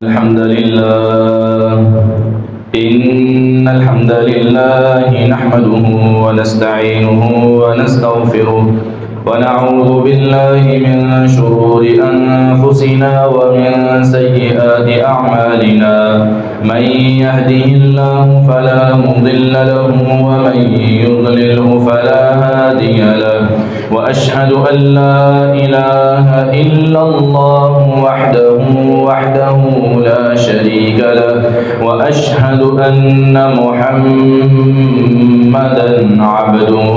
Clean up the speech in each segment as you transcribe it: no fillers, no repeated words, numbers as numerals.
الحمد لله إن الحمد لله نحمده ونستعينه ونستغفره ونعوذ بالله من شرور أنفسنا ومن سيئات أعمالنا من يهده الله فلا مضل له ومن يضلله فلا هادي له وأشهد أن لا إله إلا الله وحده لا شريك له وأشهد أن محمدا عبده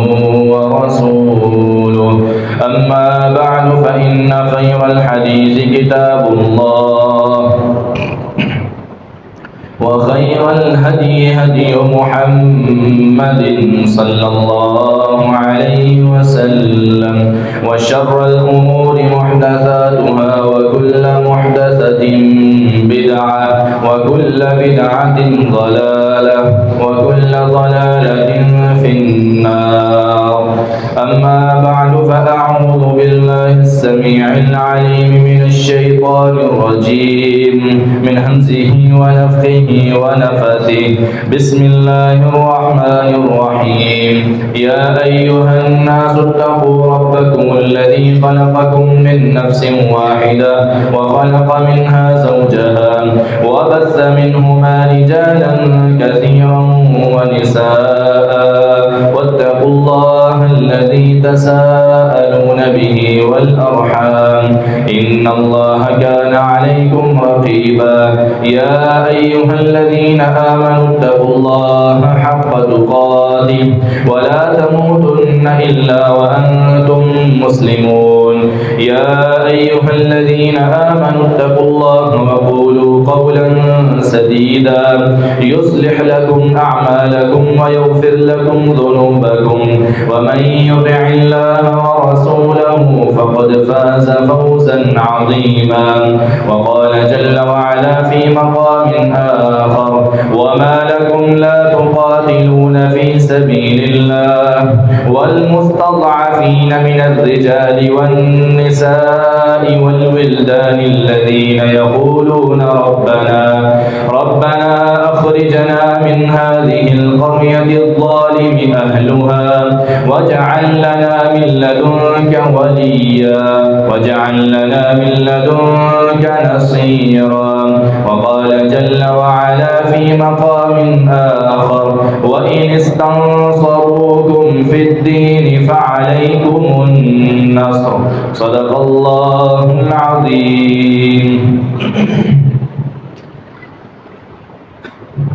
ورسوله أما بعد فإن خير الحديث كتاب الله وخير الهدي هدي محمد صلى الله عليه وسلم وشر الأمور محدثاتها وكل محدثة بدعة وكل بدعة ضلالة وكل ضلالة في النار. أما بعد فأعوذ بالله السميع العليم من الشيطان الرجيم من همزه ونفخه ونفثه. بسم الله الرحمن الرحيم. يا أيها الناس اتقوا ربكم الذي خلقكم من نفس واحدة وخلق منها زوجها وبث منهما رجالا كثيرا ونساء واتقوا الله الذي تساءلون به والأرحام إن الله كان عليكم رقيبا. يا أيها الذين آمنوا اتقوا الله حق تقاته ولا تموتن إلا وأنتم مسلمون. يا أيها الذين آمنوا اتقوا الله وقولوا قولا سديدا يصلح لكم أعمالكم ويغفر لكم ذنوبكم ومن يطع الله ورسوله فقد فاز فوزا عظيما. وقال جل وعلا في مقام آخر وما لكم لا تقاتلون في سبيل الله والمستضعفين من الرجال والنساء والولدان الذين يقولون ربنا أخرجنا من هذه القرية الظالم أهلها واجعل لنا من لدنك وليا واجعل لنا من لدنك نصيرا. وقال جل وعلا في مقام آخر وإن استنصروكم في الدين فعليكم النصر. صدق الله العظيم.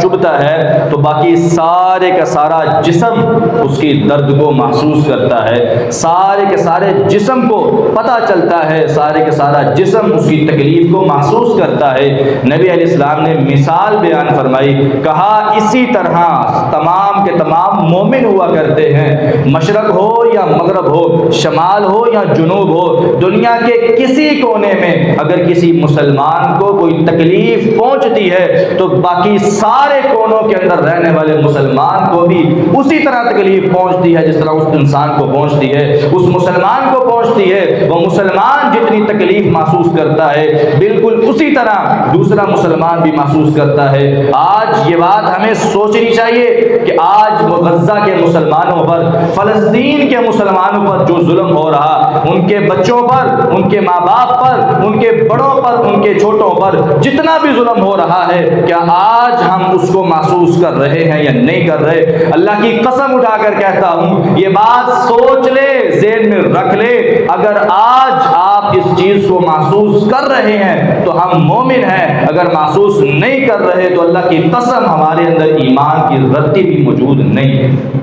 چبھتا ہے تو باقی سارے کا سارا جسم اس کی درد کو محسوس کرتا ہے، سارے کے سارے جسم کو پتہ چلتا ہے، سارے کا سارا جسم اس کی تکلیف کو محسوس کرتا ہے۔ نبی علیہ السلام نے مثال بیان فرمائی، کہا اسی طرح تمام کے تمام مومن ہوا کرتے ہیں، مشرق ہو یا مغرب ہو، شمال ہو یا جنوب ہو، دنیا کے کسی کونے میں اگر کسی مسلمان کو کوئی تکلیف پہنچتی ہے تو باقی سارے کونوں کے اندر رہنے والے مسلمان کو بھی اسی طرح تکلیف پہنچتی ہے جس طرح اس انسان کو پہنچتی ہے، اس مسلمان کو پہنچتی ہے۔ وہ مسلمان جتنی تکلیف محسوس کرتا ہے بالکل اسی طرح دوسرا مسلمان بھی محسوس کرتا ہے۔ آج یہ بات ہمیں سوچنی چاہیے کہ آج غزہ کے مسلمانوں پر، فلسطین کے مسلمانوں پر جو ظلم ہو رہا، ان کے بچوں پر، ان کے ماں باپ پر، ان کے بڑوں پر، ان کے چھوٹوں پر جتنا بھی ظلم ہو رہا ہے، کیا آج ہم اس کو محسوس کر رہے ہیں یا نہیں کر رہے؟ اللہ کی قسم اٹھا کر کہتا ہوں، یہ بات سوچ لے، ذہن میں رکھ لے، اگر آج آپ اس چیز کو محسوس کر رہے ہیں تو ہم مومن ہیں، اگر محسوس نہیں کر رہے تو اللہ کی قسم ہمارے اندر ایمان کی رتی بھی موجود نہیں ہے۔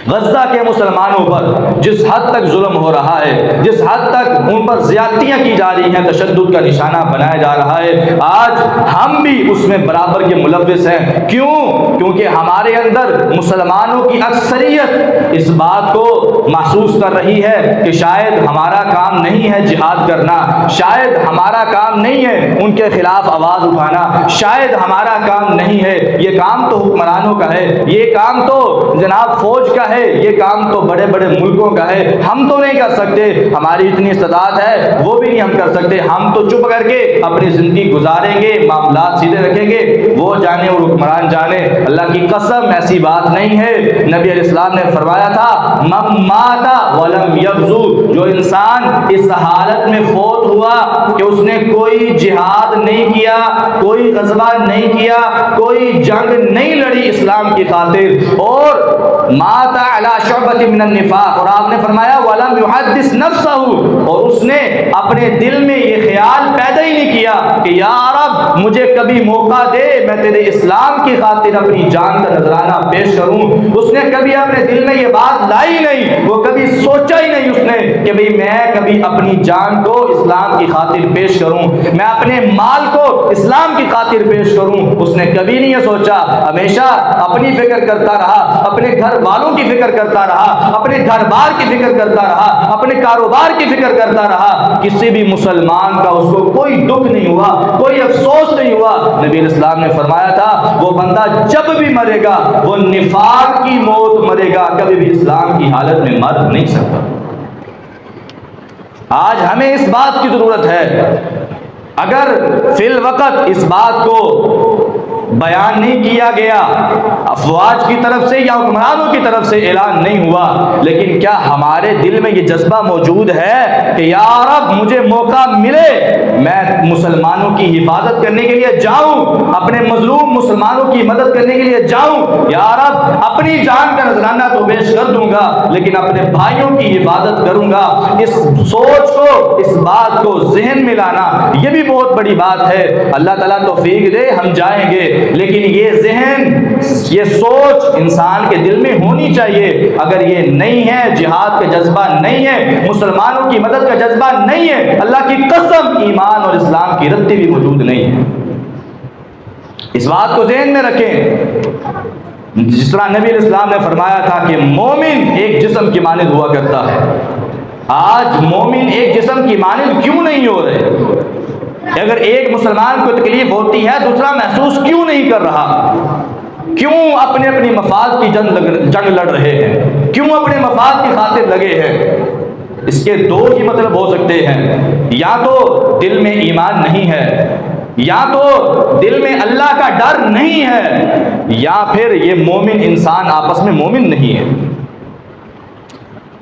غزہ کے مسلمانوں پر جس حد تک ظلم ہو رہا ہے، جس حد تک ان پر زیادتیاں کی جا رہی ہیں، تشدد کا نشانہ بنایا جا رہا ہے، آج ہم بھی اس میں برابر کے ملوث ہیں۔ کیوں؟ کیونکہ ہمارے اندر مسلمانوں کی اکثریت اس بات کو محسوس کر رہی ہے کہ شاید ہمارا کام نہیں ہے جہاد کرنا، شاید ہمارا کام نہیں ہے ان کے خلاف آواز اٹھانا، شاید ہمارا کام نہیں ہے، یہ کام تو حکمرانوں کا ہے، یہ کام تو جناب فوج کا ہے، یہ کام تو بڑے بڑے ملکوں کا ہے، ہم تو نہیں کر سکتے، ہماری اتنی استطاعت ہے وہ بھی نہیں ہم کر سکتے، ہم تو چپ کر کے اپنی زندگی گزاریں گے، معاملات سیدھے رکھیں گے، وہ جانے اور حکمران جانے۔ اللہ کی قسم ایسی بات نہیں ہے۔ نبی علیہ السلام نے فرمایا تھا، من مات ولم یغزو، جو انسان اس حالت میں فوت ہوا کہ اس نے کوئی جہاد نہیں کیا، کوئی غزوہ نہیں کیا، کوئی جنگ نہیں لڑی اسلام کی خاطر، اور مات علی شعبۃ من النفاق، اور آپ نے فرمایا ولم یحدث نفسہ، اور اس نے اپنے دل میں یہ خیال پیدا ہی نہیں کیا کہ یا رب مجھے کبھی موقع دے میں تیرے اسلام کی خاطر اپنی جان کا نذرانہ پیش کروں، اس نے کبھی اپنے دل میں یہ بات لائی نہیں، وہ کبھی سوچا ہی نہیں اس نے کہ بھئی میں کبھی اپنی جان کو اسلام کی خاطر پیش کروں، میں اپنے مال کو اسلام کی خاطر پیش کروں، اس نے کبھی نہیں یہ سوچا، ہمیشہ اپنی فکر کرتا رہا، اپنے گھر والوں کی فکر کرتا رہا، اپنے گھر بار کی فکر کرتا رہا، اپنے کاروبار کی فکر کرتا رہا، کسی بھی مسلمان کا اس کو کوئی دکھ نہیں ہوا، کوئی افسوس نہیں ہوا۔ نبی علیہ السلام نے فرمایا تھا، وہ بندہ جب بھی مرے گا وہ نفاق کی موت مرے گا، کبھی بھی اسلام کی حالت میں مر نہیں سکتا۔ آج ہمیں اس بات کی ضرورت ہے، اگر فی الوقت اس بات کو بیان نہیں کیا گیا، افواج کی طرف سے یا حکمرانوں کی طرف سے اعلان نہیں ہوا، لیکن کیا ہمارے دل میں یہ جذبہ موجود ہے کہ یا رب مجھے موقع ملے میں مسلمانوں کی حفاظت کرنے کے لیے جاؤں، اپنے مظلوم مسلمانوں کی مدد کرنے کے لیے جاؤں، یا رب اپنی جان کا نذرانہ تو پیش کر دوں گا لیکن اپنے بھائیوں کی حفاظت کروں گا۔ اس سوچ کو، اس بات کو ذہن میں لانا یہ بھی بہت بڑی بات ہے۔ اللہ تعالیٰ توفیق دے ہم جائیں گے، لیکن یہ ذہن، یہ سوچ انسان کے دل میں ہونی چاہیے۔ اگر یہ نہیں ہے، جہاد کا جذبہ نہیں ہے، مسلمانوں کی مدد کا جذبہ نہیں ہے، اللہ کی قسم ایمان اور اسلام کی رتی بھی موجود نہیں ہے۔ اس بات کو ذہن میں رکھیں، جس طرح نبی علیہ السلام نے فرمایا تھا کہ مومن ایک جسم کی مانند ہوا کرتا ہے۔ آج مومن ایک جسم کی مانند کیوں نہیں ہو رہے؟ اگر ایک مسلمان کو تکلیف ہوتی ہے دوسرا محسوس کیوں نہیں کر رہا؟ کیوں اپنے اپنی مفاد کی جنگ لڑ رہے ہیں؟ کیوں اپنے مفاد کی خاطر لگے ہیں؟ اس کے دو ہی مطلب ہو سکتے ہیں، یا تو دل میں ایمان نہیں ہے، یا تو دل میں اللہ کا ڈر نہیں ہے، یا پھر یہ مومن انسان آپس میں مومن نہیں ہے۔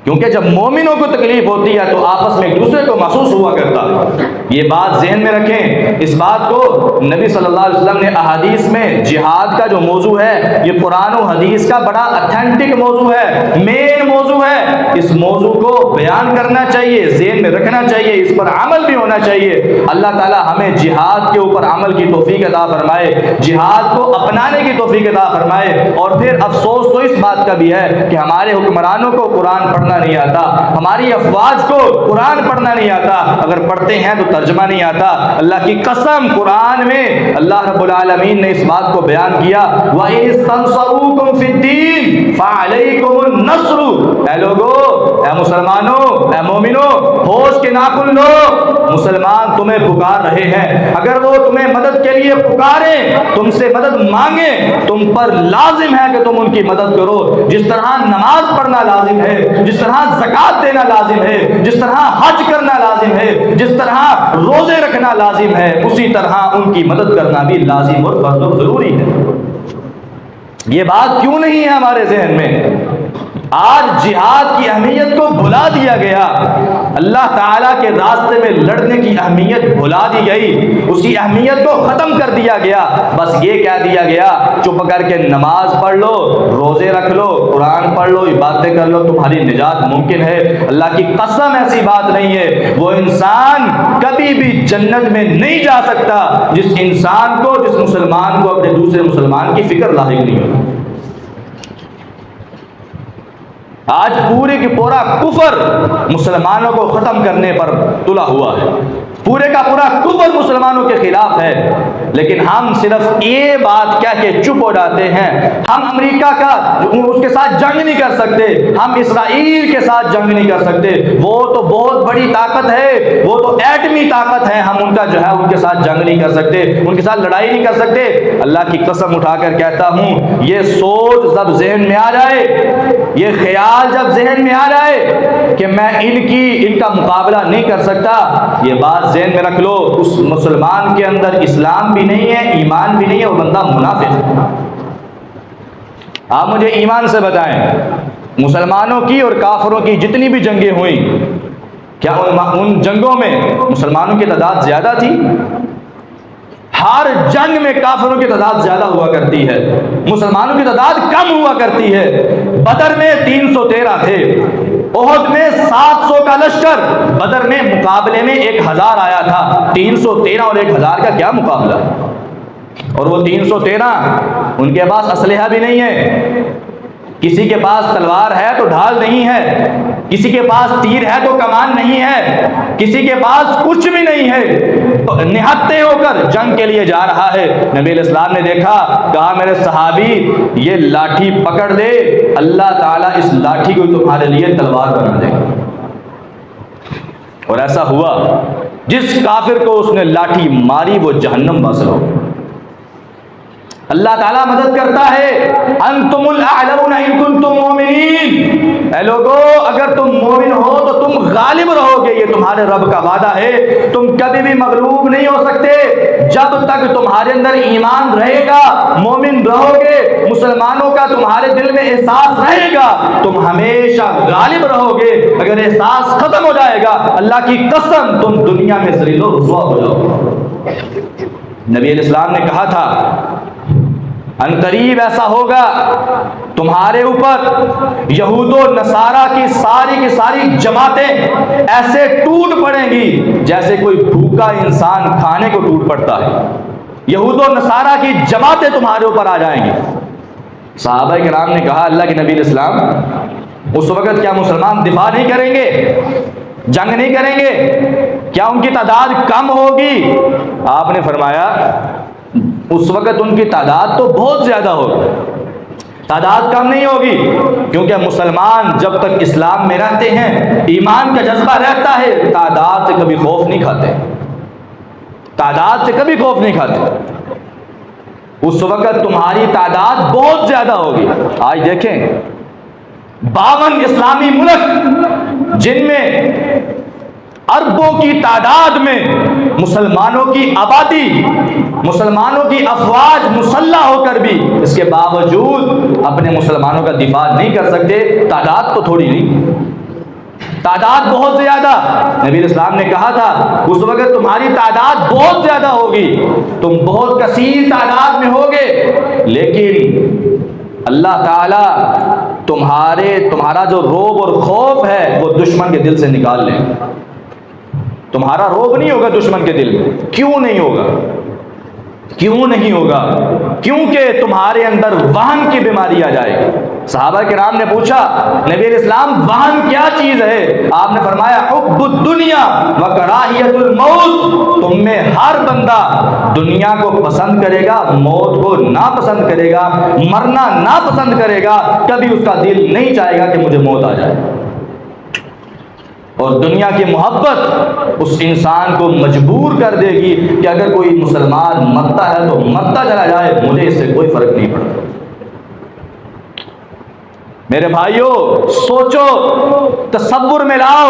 کیونکہ جب مومنوں کو تکلیف ہوتی ہے تو آپس میں ایک دوسرے کو محسوس ہوا کرتا ہے۔ یہ بات ذہن میں رکھیں۔ اس بات کو نبی صلی اللہ علیہ وسلم نے احادیث میں، جہاد کا جو موضوع ہے یہ قرآن و حدیث کا بڑا اتھینٹک موضوع ہے، مین موضوع ہے۔ اس موضوع کو بیان کرنا چاہیے، ذہن میں رکھنا چاہیے، اس پر عمل بھی ہونا چاہیے۔ اللہ تعالی ہمیں جہاد کے اوپر عمل کی توفیق عطا فرمائے، جہاد کو اپنانے کی توفیق عطا فرمائے۔ اور پھر افسوس تو اس بات کا بھی ہے کہ ہمارے حکمرانوں کو قرآن پڑھنا نہیں آتا، ہماری افواج کو قرآن پڑھنا نہیں آتا، اگر پڑھتے ہیں تو ترجمہ نہیں آتا۔ اللہ کی قسم قرآن میں اللہ رب العالمین نے اس بات کو بیان کیا، وَإِنِ اسْتَنصَرُوكُمْ فِي الدِّينِ فَعَلَيْكُمُ النَّصْرُ۔ اے لوگو، اے مسلمانوں، اے مومنوں، ہوش کے ناخن لو، مسلمان تمہیں پکار رہے ہیں، اگر وہ تمہیں مدد کے لیے پکاریں، تم سے مدد مانگیں، تم پر لازم ہے کہ تم ان کی مدد کرو۔ جس طرح نماز پڑھنا لازم ہے، جس طرح زکوٰۃ دینا لازم ہے، جس طرح حج کرنا لازم ہے، جس طرح روزے رکھنا لازم ہے، اسی طرح ان کی مدد کرنا بھی لازم اور فرض و ضروری ہے۔ یہ بات کیوں نہیں ہے ہمارے ذہن میں؟ آج جہاد کی اہمیت کو بھلا دیا گیا، اللہ تعالیٰ کے راستے میں لڑنے کی اہمیت بھلا دی گئی، اس کی اہمیت کو ختم کر دیا گیا۔ بس یہ کہہ دیا گیا چپ کر کے نماز پڑھ لو، روزے رکھ لو، قرآن پڑھ لو، عبادتیں کر لو، تمہاری نجات ممکن ہے۔ اللہ کی قسم ایسی بات نہیں ہے۔ وہ انسان کبھی بھی جنت میں نہیں جا سکتا جس انسان کو، جس مسلمان کو اپنے دوسرے مسلمان کی فکر لاحق نہیں ہوتی۔ آج پورے کی پورا کفر مسلمانوں کو ختم کرنے پر تلا ہوا ہے، پورے کا پورا کفر مسلمانوں کے خلاف ہے، لیکن ہم صرف یہ بات کہہ کے چپ ہو جاتے ہیں۔ ہم امریکہ کا اس کے ساتھ جنگ نہیں کر سکتے، ہم اسرائیل کے ساتھ جنگ نہیں کر سکتے، وہ تو بہت بڑی طاقت ہے، وہ تو ایٹمی طاقت ہے، ہم ان کا جو ہے ان کے ساتھ جنگ نہیں کر سکتے، ان کے ساتھ لڑائی نہیں کر سکتے۔ اللہ کی قسم اٹھا کر کہتا ہوں، یہ سوچ جب ذہن میں آ جائے، یہ خیال جب ذہن میں آ جائے کہ میں ان کا مقابلہ نہیں کر سکتا، یہ بات ذہن میں رکھ لو، اس مسلمان کے اندر اسلام بھی نہیں ہے، ایمان بھی نہیں ہے، وہ بندہ منافق ہے۔ آپ مجھے ایمان سے بتائیں، مسلمانوں کی اور کافروں کی جتنی بھی جنگیں ہوئیں، کیا ان جنگوں میں مسلمانوں کی تعداد زیادہ تھی؟ ہر جنگ میں کافروں کی تعداد زیادہ ہوا کرتی ہے، مسلمانوں کی تعداد کم ہوا کرتی ہے۔ بدر میں 313 تھے، احد میں 700 کا لشکر، بدر میں مقابلے میں 1000 آیا تھا، 313 اور 1000 کا کیا مقابلہ؟ اور وہ 313 ان کے پاس اسلحہ بھی نہیں ہے، کسی کے پاس تلوار ہے تو ڈھال نہیں ہے، کسی کے پاس تیر ہے تو کمان نہیں ہے، کسی کے پاس کچھ بھی نہیں ہے، نہتے ہو کر جنگ کے لیے جا رہا ہے۔ نبی علیہ السلام نے دیکھا، کہا میرے صحابی یہ لاٹھی پکڑ لے، اللہ تعالیٰ اس لاٹھی کو تمہارے لیے تلوار بنا دے گا۔ اور ایسا ہوا، جس کافر کو اس نے لاٹھی ماری وہ جہنم واصل ہو۔ اللہ تعالیٰ مدد کرتا ہے، انتم الاعلون ان کنتم مومنین، اے لوگو اگر تم مومن ہو تو تم غالب رہو گے، یہ تمہارے رب کا وعدہ ہے، تم کبھی بھی مغلوب نہیں ہو سکتے جب تک تمہارے اندر ایمان رہے گا، مومن رہو گے، مسلمانوں کا تمہارے دل میں احساس رہے گا، تم ہمیشہ غالب رہو گے۔ اگر احساس ختم ہو جائے گا، اللہ کی قسم تم دنیا میں ذلیل و رسوا ہو جاؤ گے۔ نبی علیہ السلام نے کہا تھا ان قریب ایسا ہوگا تمہارے اوپر یہود و نصارہ کی ساری جماعتیں ایسے ٹوٹ پڑیں گی جیسے کوئی بھوکا انسان کھانے کو ٹوٹ پڑتا ہے، یہود و نصارہ کی جماعتیں تمہارے اوپر آ جائیں گی۔ صحابہ کرام نے کہا اللہ کے نبی علیہ السلام اس وقت کیا مسلمان دفاع نہیں کریں گے، جنگ نہیں کریں گے، کیا ان کی تعداد کم ہوگی؟ آپ نے فرمایا اس وقت ان کی تعداد تو بہت زیادہ ہوگی، تعداد کم نہیں ہوگی، کیونکہ مسلمان جب تک اسلام میں رہتے ہیں، ایمان کا جذبہ رہتا ہے، تعداد سے کبھی خوف نہیں کھاتے، تعداد سے کبھی خوف نہیں کھاتے۔ اس وقت تمہاری تعداد بہت زیادہ ہوگی۔ آج دیکھیں 52 اسلامی ملک جن میں اربوں کی تعداد میں مسلمانوں کی آبادی، مسلمانوں کی افواج مسلح ہو کر بھی اس کے باوجود اپنے مسلمانوں کا دفاع نہیں کر سکتے، تعداد تو تھوڑی نہیں، تعداد بہت زیادہ۔ نبی علیہ السلام نے کہا تھا اس وقت تمہاری تعداد بہت زیادہ ہوگی، تم بہت کثیر تعداد میں ہوگے، لیکن اللہ تعالی تمہارا جو روب اور خوف ہے وہ دشمن کے دل سے نکال لیں۔ تمہارا روب نہیں ہوگا دشمن کے دل میں۔ کیوں نہیں ہوگا؟ کیوں نہیں ہوگا؟ کیونکہ تمہارے اندر وہن کی بیماری آ جائے گی۔ صحابہ کرام نے پوچھا نبی علیہ السلام وہن کیا چیز ہے؟ آپ نے فرمایا حب الدنیا و کراہیت الموت۔ تم میں ہر بندہ دنیا کو پسند کرے گا، موت کو ناپسند کرے گا، مرنا ناپسند کرے گا، کبھی اس کا دل نہیں چاہے گا کہ مجھے موت آ جائے۔ اور دنیا کی محبت اس انسان کو مجبور کر دے گی کہ اگر کوئی مسلمان مرتا ہے تو مرتا چلا جائے، مجھے اس سے کوئی فرق نہیں پڑتا۔ میرے بھائیوں سوچو، تصور میں لاؤ،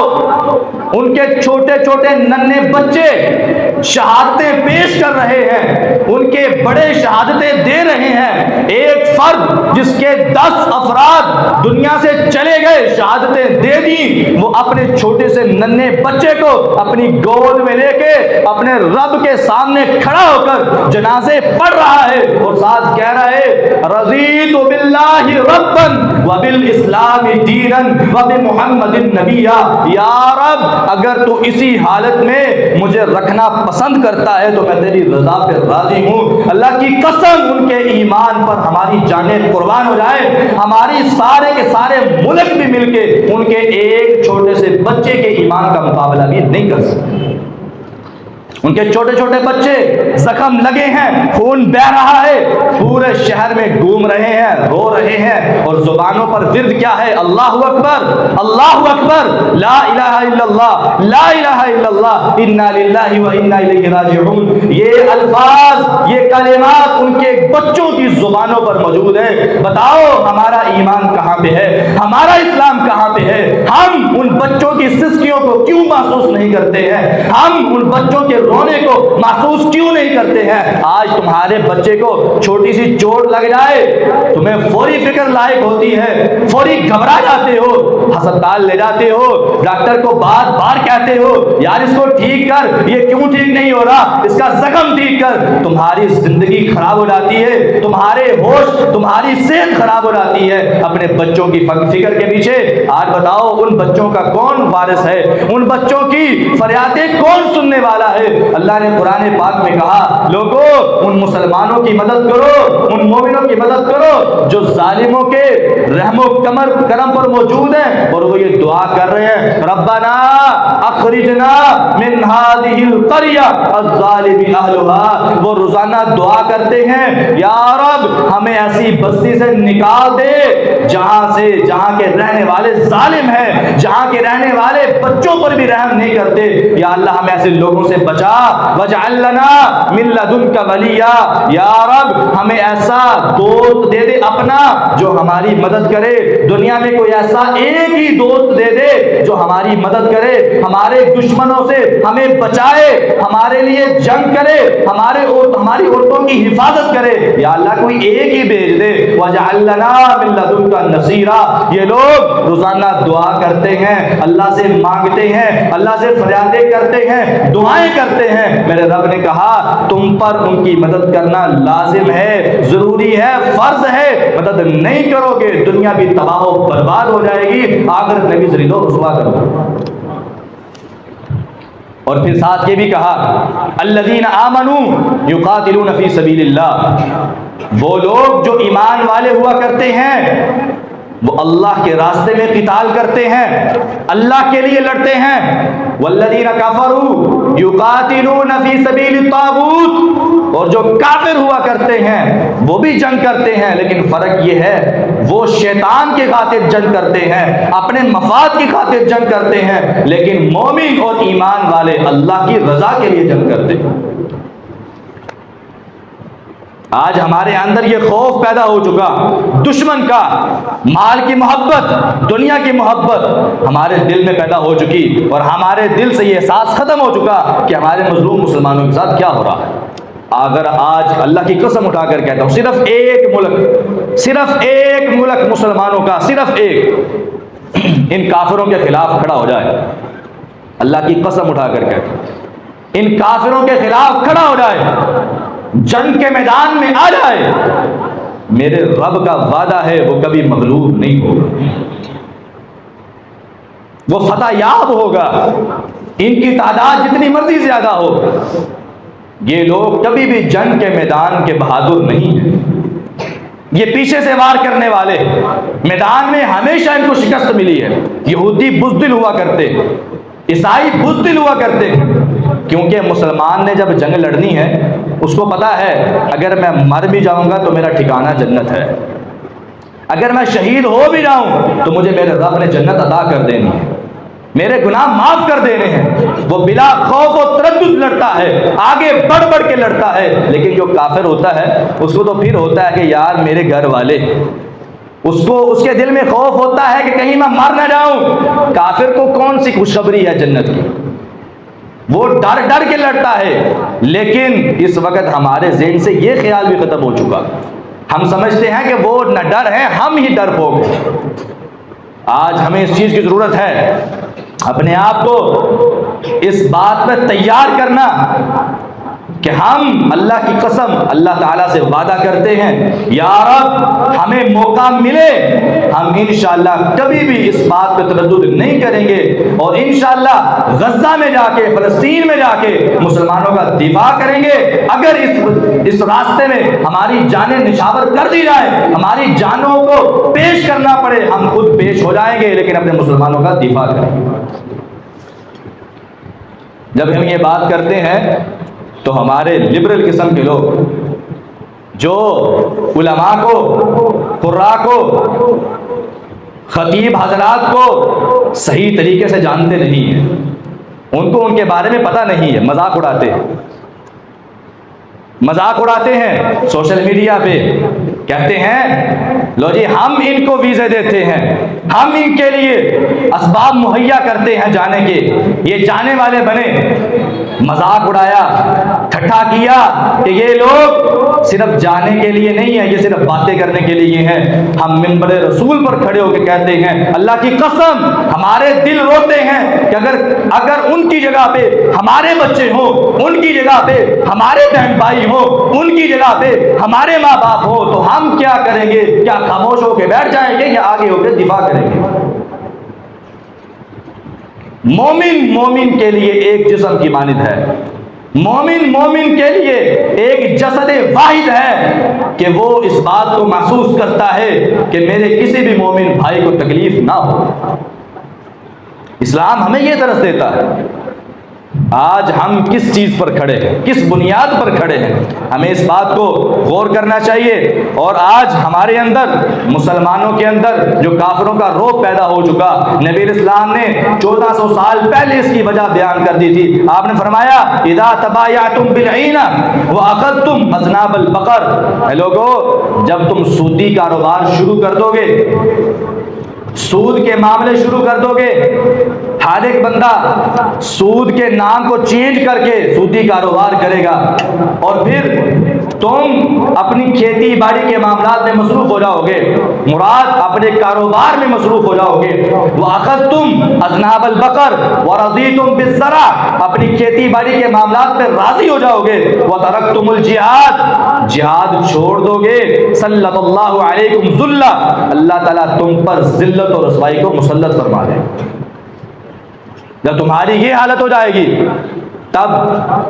ان کے چھوٹے چھوٹے ننھے بچے شہادتیں پیش کر رہے ہیں، ان کے بڑے شہادتیں دے رہے ہیں۔ ایک فرد جس کے 10 افراد دنیا سے چلے گئے، شہادتیں دے دی، وہ اپنے چھوٹے سے ننھے بچے کو اپنی گود میں لے کے اپنے رب کے سامنے کھڑا ہو کر جنازے پڑھ رہا ہے اور ساتھ کہہ رہا ہے رضیت باللہ ربا وبالاسلام دینا وبمحمد نبیا۔ یا رب اگر تو اسی حالت میں مجھے رکھنا پسند کرتا ہے تو میں تیری رضا پہ راضی ہوں۔ اللہ کی قسم ان کے ایمان پر ہماری جانیں قربان ہو جائے، ہماری سارے کے سارے ملک بھی مل کے ان کے ایک چھوٹے سے بچے کے ایمان کا مقابلہ بھی نہیں کر سکتے۔ ان کے چھوٹے چھوٹے بچے زخم لگے ہیں، خون بہ رہا ہے، پورے شہر میں گھوم رہے ہیں، رو رہے ہیں، اور زبانوں پر ورد کیا ہے؟ اللہ اکبر، اللہ اکبر، لا الہ الا اللہ، لا الہ الا اللہ، انا للہ و انا الیہ راجعون۔ یہ الفاظ، یہ کلمات ان کے بچوں کی زبانوں پر موجود ہیں۔ بتاؤ ہمارا ایمان کہاں پہ ہے؟ ہمارا اسلام کہاں پہ ہے؟ ہم ان بچوں کی سسکیوں کو کیوں محسوس نہیں کرتے ہیں؟ ہم ان بچوں کے رونے کو محسوس کیوں نہیں کرتے ہیں؟ آج تمہارے بچے کو چھوٹی سی چوٹ لگ جائے، تمہیں فوری فکر لاحق ہوتی ہے، فوری گھبرا جاتے ہو، ہسپتال لے جاتے ہو، ڈاکٹر کو بار بار کہتے ہو یار اس کو ٹھیک کر، یہ کیوں ٹھیک نہیں ہو رہا، اس کا زخم ٹھیک کر۔ تمہاری زندگی خراب ہو جاتی ہے، تمہارے ہوش، تمہاری صحت خراب ہو جاتی ہے اپنے بچوں کی فکر کے پیچھے۔ آج بتاؤ ان بچوں کا کون وارث ہے؟ ان بچوں کی فریادیں کون سننے والا ہے؟ اللہ نے قرآن پاک میں کہا لوگو ان مسلمانوں کی مدد کرو، ان مومنوں کی مدد کرو جو ظالموں کے رحم و کرم پر موجود ہیں، اور وہ یہ دعا کر رہے ہیں ربنا اخرجنا من هذه القرية الظالم اهلها۔ وہ روزانہ دعا کرتے ہیں یا رب ہمیں ایسی بستی سے نکال دے جہاں کے رہنے والے ظالم ہیں، جہاں کے رہنے والے بچوں پر بھی رحم نہیں کرتے۔ یا اللہ ہمیں ایسے لوگوں سے بچا، وجعل لنا من لدنک ولیا۔ یا رب ہمیں ایسا دوست دے دے اپنا جو ہماری مدد کرے۔ دنیا میں کوئی ایسا ایک ہی دوست دے دے جو ہماری مدد کرے، ہمارے دشمنوں سے ہمیں بچائے، ہمارے لیے جنگ کرے، ہماری عورتوں کی حفاظت کرے۔ یا اللہ کوئی ایک ہی بھیج دے۔ وجعل لنا من لدنک نصیرا۔ یہ لوگ روزانہ دعا کرتے ہیں، اللہ سے مانگتے ہیں، اللہ سے فریادیں کرتے ہیں، دعائیں کرتے ہیں۔ میرے رب نے کہا تم پر ان کی مدد کرنا لازم ہے، ضروری ہے، فرض ہے۔ مدد نہیں کرو گے دنیا بھی تباہ و برباد ہو جائے گی، آخرت میں بھی ذلیل و رسوا کرو گے۔ اور پھر ساتھ یہ بھی کہا الذین آمنوا یقاتلون فی سبیل اللہ۔ وہ لوگ جو ایمان والے ہوا کرتے ہیں وہ اللہ کے راستے میں قتال کرتے ہیں، اللہ کے لیے لڑتے ہیں۔ والذین کفروا یقاتلون فی سبیل الطاغوت۔ اور جو کافر ہوا کرتے ہیں وہ بھی جنگ کرتے ہیں، لیکن فرق یہ ہے وہ شیطان کی خاطر جنگ کرتے ہیں، اپنے مفاد کی خاطر جنگ کرتے ہیں، لیکن مومن اور ایمان والے اللہ کی رضا کے لیے جنگ کرتے ہیں۔ آج ہمارے اندر یہ خوف پیدا ہو چکا دشمن کا، مال کی محبت، دنیا کی محبت ہمارے دل میں پیدا ہو چکی، اور ہمارے دل سے یہ احساس ختم ہو چکا کہ ہمارے مظلوم مسلمانوں کے ساتھ کیا ہو رہا ہے۔ اگر آج اللہ کی قسم اٹھا کر کہتا ہوں صرف ایک ملک مسلمانوں کا، صرف ایک ان کافروں کے خلاف کھڑا ہو جائے، اللہ کی قسم اٹھا کر کہتا ہوں ان کافروں کے خلاف کھڑا ہو جائے، جنگ کے میدان میں آ جائے، میرے رب کا وعدہ ہے وہ کبھی مغلوب نہیں ہوگا، وہ فتح یاب ہوگا، ان کی تعداد جتنی مرضی زیادہ ہو، یہ لوگ کبھی بھی جنگ کے میدان کے بہادر نہیں ہیں، یہ پیچھے سے وار کرنے والے، میدان میں ہمیشہ ان کو شکست ملی ہے۔ یہودی بزدل ہوا کرتے، عیسائی بزدل ہوا کرتے، کیونکہ مسلمان نے جب جنگ لڑنی ہے اس کو پتا ہے اگر میں مر بھی جاؤں گا تو میرا ٹھکانہ جنت ہے، اگر میں شہید ہو بھی جاؤں تو مجھے میرے رب نے جنت عطا کر دینی ہے، میرے گناہ معاف کر دینے ہیں۔ وہ بلا خوف و تردد لڑتا ہے، آگے بڑھ بڑھ کے لڑتا ہے۔ لیکن جو کافر ہوتا ہے اس کو تو پھر ہوتا ہے کہ یار میرے گھر والے، اس کے دل میں خوف ہوتا ہے کہ کہیں میں مر نہ جاؤں۔ کافر کو کون سی خوشخبری ہے جنت کی، وہ ڈر ڈر کے لڑتا ہے۔ لیکن اس وقت ہمارے ذہن سے یہ خیال بھی ختم ہو چکا، ہم سمجھتے ہیں کہ وہ نہ ڈر ہے، ہم ہی ڈر پوک ہیں۔ آج ہمیں اس چیز کی ضرورت ہے، اپنے آپ کو اس بات میں تیار کرنا کہ ہم اللہ کی قسم اللہ تعالیٰ سے وعدہ کرتے ہیں، یا رب ہمیں موقع ملے ہم انشاءاللہ کبھی بھی اس بات پہ تردد نہیں کریں گے، اور انشاءاللہ غزہ میں جا کے، فلسطین میں جا کے مسلمانوں کا دفاع کریں گے۔ اگر اس راستے میں ہماری جانیں نچھاور کر دی جائیں، ہماری جانوں کو پیش کرنا پڑے، ہم خود پیش ہو جائیں گے، لیکن اپنے مسلمانوں کا دفاع کریں گے۔ جب ہم یہ بات کرتے ہیں تو ہمارے لبرل قسم کے لوگ جو علماء کو، قراء کو، خطیب حضرات کو صحیح طریقے سے جانتے نہیں ہیں، ان کو ان کے بارے میں پتہ نہیں ہے، مذاق اڑاتے ہیں سوشل میڈیا پہ، کہتے ہیں لو جی ہم ان کو ویزے دیتے ہیں، ہم ان کے لیے اسباب مہیا کرتے ہیں جانے کے، یہ جانے والے بنے۔ مذاق اڑایا، ٹھٹھا کیا کہ یہ لوگ صرف جانے کے لیے نہیں ہے، یہ صرف باتیں کرنے کے لیے ہیں۔ ہم منبر رسول پر کھڑے ہو کے کہتے ہیں اللہ کی قسم ہمارے دل روتے ہیں کہ اگر ان کی جگہ پہ ہمارے بچے ہوں، ان کی جگہ پہ ہمارے بہن بھائی ہوں، ان کی جگہ پہ ہمارے ماں باپ ہو تو ہم کیا کریں گے؟ کیا خاموش ہو کے بیٹھ جائیں گے یا آگے ہو کے دفاع کریں گے؟ مومن کے لیے ایک جسم کی مانند ہے، مومن کے لیے ایک جسد واحد ہے کہ وہ اس بات کو محسوس کرتا ہے کہ میرے کسی بھی مومن بھائی کو تکلیف نہ ہو۔ اسلام ہمیں یہ درس دیتا ہے۔ آج ہم کس چیز پر کھڑے ہیں، کس بنیاد پر کھڑے ہیں، ہمیں اس بات کو غور کرنا چاہیے۔ اور آج ہمارے اندر، مسلمانوں کے اندر جو کافروں کا رعب پیدا ہو چکا، نبی اسلام نے 1400 سال پہلے اس کی وجہ بیان کر دی تھی۔ آپ نے فرمایا اذا تبایعتم بالعینہ واخذتم اذناب البقر، اے لوگو جب تم سودی کاروبار شروع کر دو گے، سود کے معاملے شروع کر دو گے، ہر ایک بندہ سود کے نام کو چینج کر کے سودی کاروبار کرے گا، اور پھر تم اپنی کھیتی باڑی کے معاملات میں مصروف ہو جاؤ گے، مراد اپنے کاروبار میں مصروف ہو جاؤ گے۔ وَأَخَذْتُمْ أَذْنَابَ الْبَقَرِ وَرَضِيتُمْ بِالزَّرْعِ، اپنی کھیتی باڑی کے معاملات پہ راضی ہو جاؤ گے۔ وَتَرَكْتُمُ الْجِهَادِ، جہاد چھوڑ دو گے۔ سَلَّطَ اللَّهُ عَلَيْكُمْ ذُلَّ، اللہ تعالیٰ تم پر ذلت اور رسوائی کو مسلط فرما دے۔ جب تمہاری یہ حالت ہو جائے گی تب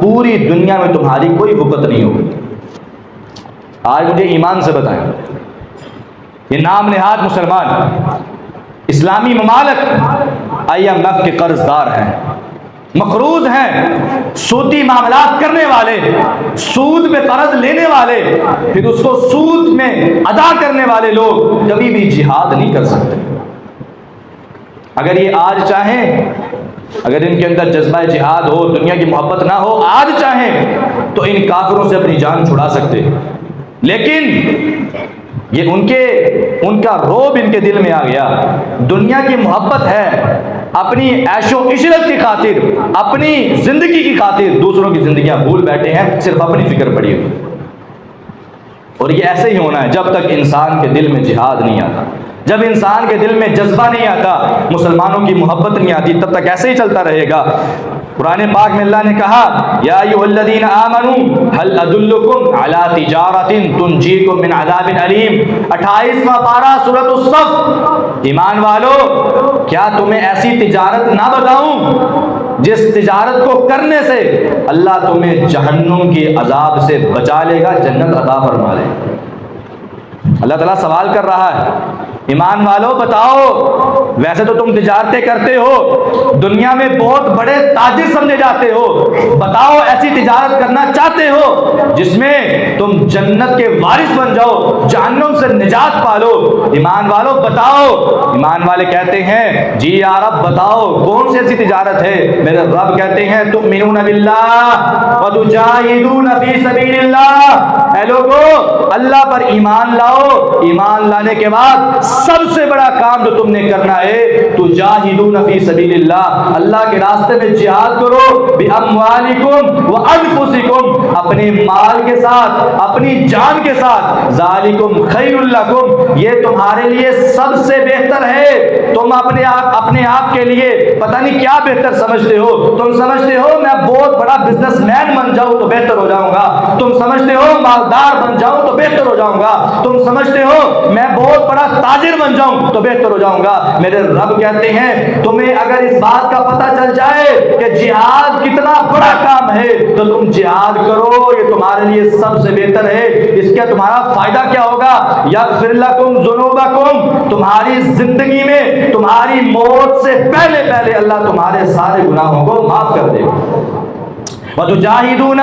پوری دنیا میں تمہاری کوئی حکومت نہیں ہوگی۔ آج مجھے ایمان سے بتائیں، یہ نام نہاد مسلمان اسلامی ممالک IMF کے قرض دار ہیں، مقروض ہیں، سودی معاملات کرنے والے، سود پہ قرض لینے والے، پھر اس کو سود میں ادا کرنے والے لوگ کبھی بھی جہاد نہیں کر سکتے۔ اگر یہ آج چاہیں، اگر ان کے اندر جذبہ جہاد ہو، دنیا کی محبت نہ ہو، آج چاہیں تو ان کافروں سے اپنی جان چھڑا سکتے، لیکن یہ ان کا رعب ان کے دل میں آ گیا۔ دنیا کی محبت ہے، اپنی عیش و عشرت کی خاطر، اپنی زندگی کی خاطر دوسروں کی زندگیاں بھول بیٹھے ہیں، صرف اپنی فکر پڑی ہوئی۔ اور یہ ایسے ہی ہونا ہے جب تک انسان کے دل میں جہاد نہیں آتا، جب انسان کے دل میں جذبہ نہیں آتا، مسلمانوں کی محبت نہیں آتی، تب تک ایسے ہی چلتا رہے گا۔ قرآن پاک میں اللہ نے کہا یا ایھا الذین آمنوا هل ادلکم علی تجارۃ تنجیکم من عذاب علیم، 28واں پارہ سورۃ الصف، ایمان والو کیا تمہیں ایسی تجارت نہ بتاؤں جس تجارت کو کرنے سے اللہ تمہیں جہنم کے عذاب سے بچا لے گا، جنت عطا فرما لے گا۔ اللہ تعالیٰ سوال کر رہا ہے، ایمان والو بتاؤ، ویسے تو تم تجارتیں کرتے ہو، دنیا میں بہت بڑے تاجر سمجھے جاتے ہو، بتاؤ ایسی تجارت کرنا چاہتے ہو جس میں تم جنت کے وارث بن جاؤ، جہنم سے نجات پالو، ایمان والو بتاؤ۔ ایمان والے کہتے ہیں جی یا رب بتاؤ کون سی ایسی تجارت ہے؟ میرے رب کہتے ہیں تؤمنون باللہ وتجاہدون فی سبیل اللہ، اے لوگو اللہ پر ایمان لاؤ، ایمان لانے کے بعد سب سے بڑا کام جو تم نے کرنا ہے تجاہدون فی سبیل اللہ، اللہ کے راستے میں جہاد کرو، باموالکم وانفسکم، اپنے مال کے ساتھ اپنی جان کے ساتھ، ذالکم خیر لکم، یہ تمہارے لیے سب سے بہتر ہے۔ تم اپنے آپ کے لیے پتہ نہیں کیا بہتر سمجھتے ہو، تم سمجھتے ہو میں بہت بڑا بزنس مین بن جاؤں تو بہتر ہو جاؤں گا، تم سمجھتے ہو مالدار بن جاؤں تو بہتر ہو جاؤں گا، تم سمجھتے ہو میں بہت بڑا تاجر بن جاؤں تو بہتر ہو جاؤں گا۔ میرے رب کہتے ہیں تمہیں اگر اس بات کا پتہ چل جائے کہ جہاد کتنا بڑا کام ہے تو تم جہاد کرو، یہ تمہارے لیے سب سے بہتر ہے۔ اس کا تمہارا فائدہ کیا ہوگا؟ یغفر لکم ذنوبکم، تمہاری زندگی میں تمہاری موت سے پہلے پہلے اللہ تمہارے سارے گناہوں کو معاف کر دے گا۔ وتجاہدون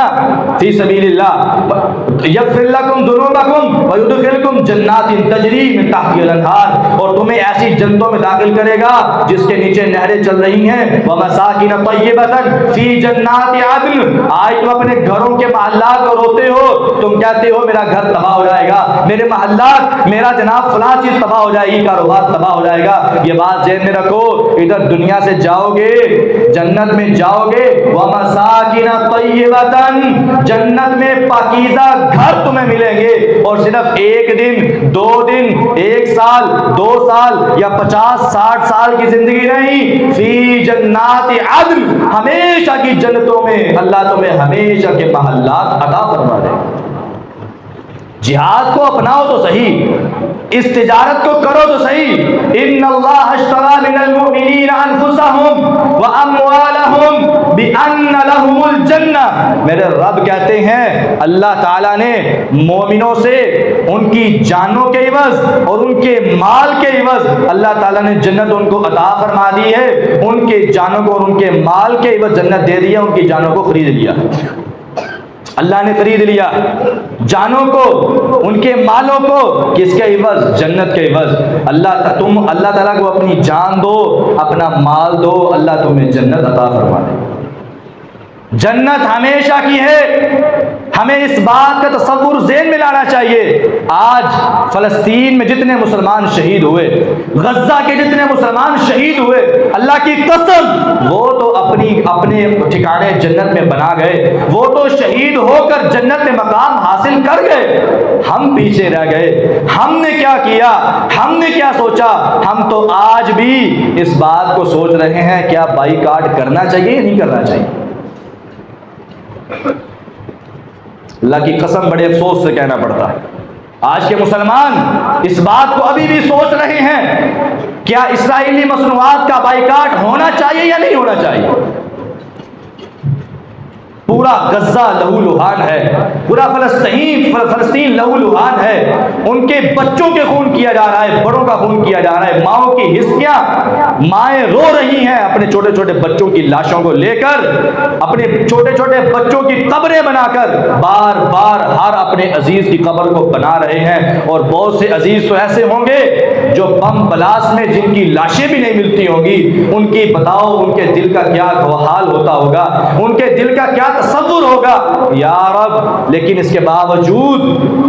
فی سبیل اللہ یغفر لکم ذنوبکم ویدخلکم جنات تجری من تحتها الانہار، اور تمہیں ایسی جنتوں میں داخل کرے گا جس کے نیچے نہریں چل رہی ہیں، ومساکن طیبۃ فی جنات عدن، آج تم اپنے گھروں کے محلات کو روتے ہو، تم کہتے ہو میرا گھر تباہ ہو جائے گا، میرے محلات، میرا جناب فلاں چیز تباہ ہو جائے گی، کاروبار تباہ ہو جائے گا، یہ بات ذہن میں رکھو، ادھر دنیا سے جاؤ گے جنت میں جاؤ گے، ومساکن طیبتاً، جنت میں پاکیزہ گھر تمہیں ملیں گے، اور صرف ایک دن، 2 دن، 1 سال، 2 سال یا 50 60 سال کی زندگی نہیں، فی جنات عدن، ہمیشہ کی جنتوں میں اللہ تمہیں ہمیشہ کے محلات عطا فرما دے گا۔ جہاد کو اپناؤ تو صحیح، اس تجارت کو کرو تو صحیح، ان اللہ اشتری من المؤمنین انفسهم واموالهم بان لهم الجنہ، میرے رب کہتے ہیں اللہ تعالیٰ نے مومنوں سے ان کی جانوں کے عوض اور ان کے مال کے عوض اللہ تعالیٰ نے جنت ان کو عطا فرما دی ہے، ان کے جانوں کو اور ان کے مال کے عوض جنت دے دیا، ان کی جانوں کو خرید لیا، اللہ نے خرید لیا جانوں کو، ان کے مالوں کو، کس کے عوض؟ جنت کے عوض۔ تم اللہ تعالیٰ کو اپنی جان دو، اپنا مال دو، اللہ تمہیں جنت عطا فرما دے۔ جنت ہمیشہ کی ہے، ہمیں اس بات کا تصور ذہن میں لانا چاہیے۔ آج فلسطین میں جتنے مسلمان شہید ہوئے، غزہ کے جتنے مسلمان شہید ہوئے، اللہ کی قسم وہ تو اپنے ٹھکانے جنت میں بنا گئے، وہ تو شہید ہو کر جنت میں مقام حاصل کر گئے، ہم پیچھے رہ گئے۔ ہم نے کیا کیا؟ ہم نے کیا سوچا؟ ہم تو آج بھی اس بات کو سوچ رہے ہیں کیا بائیکاٹ کرنا چاہیے یا نہیں کرنا چاہیے۔ اللہ کی قسم بڑے افسوس سے کہنا پڑتا ہے، آج کے مسلمان اس بات کو ابھی بھی سوچ رہے ہیں کیا اسرائیلی مصنوعات کا بائیکاٹ ہونا چاہیے یا نہیں ہونا چاہیے۔ پورا غزہ لہو لہان ہے، پورا فلسطین لہو لہان ہے، ان کے بچوں کے خون کیا جا رہا ہے، بڑوں کا خون کیا جا رہا ہے، ماؤں کی ہستیاں، مائیں رو رہی ہیں اپنے چھوٹے چھوٹے بچوں کی لاشوں کو لے کر، اپنے چھوٹے چھوٹے بچوں کی قبریں بنا کر بار بار ہر اپنے عزیز کی قبر کو بنا رہے ہیں، اور بہت سے عزیز تو ایسے ہوں گے جو بم بلاسٹ میں جن کی لاشیں بھی نہیں ملتی ہوں گی، ان کی بتاؤ ان کے دل کا کیا حال ہوتا ہوگا، ان کے دل کا کیا تصور ہوگا یا رب۔ لیکن اس کے باوجود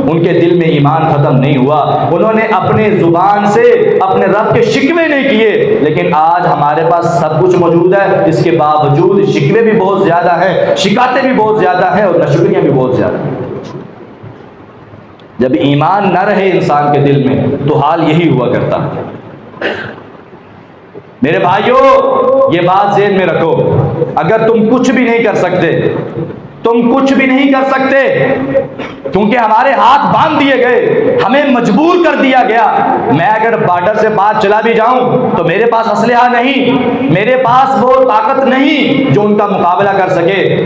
ان کے دل میں ایمان ختم نہیں ہوا، انہوں نے اپنے زبان سے اپنے رب کے شکوے نہیں کیے، لیکن آج ہمارے پاس سب کچھ موجود ہے، اس کے باوجود شکوے بھی بہت زیادہ، زیادہ ہیں، شکایتیں بھی بہت زیادہ ہیں اور ناشکریاں بھی بہت زیادہ ہیں۔ جب ایمان نہ رہے انسان کے دل میں تو حال یہی ہوا کرتا ہے۔ میرے بھائیوں، یہ بات ذہن میں رکھو، اگر تم کچھ بھی نہیں کر سکتے، تم کچھ بھی نہیں کر سکتے، کیونکہ ہمارے ہاتھ باندھ دیے گئے، ہمیں مجبور کر دیا گیا۔ میں اگر بارڈر سے پار چلا بھی جاؤں تو میرے پاس اسلحہ نہیں، میرے پاس وہ طاقت نہیں جو ان کا مقابلہ کر سکے۔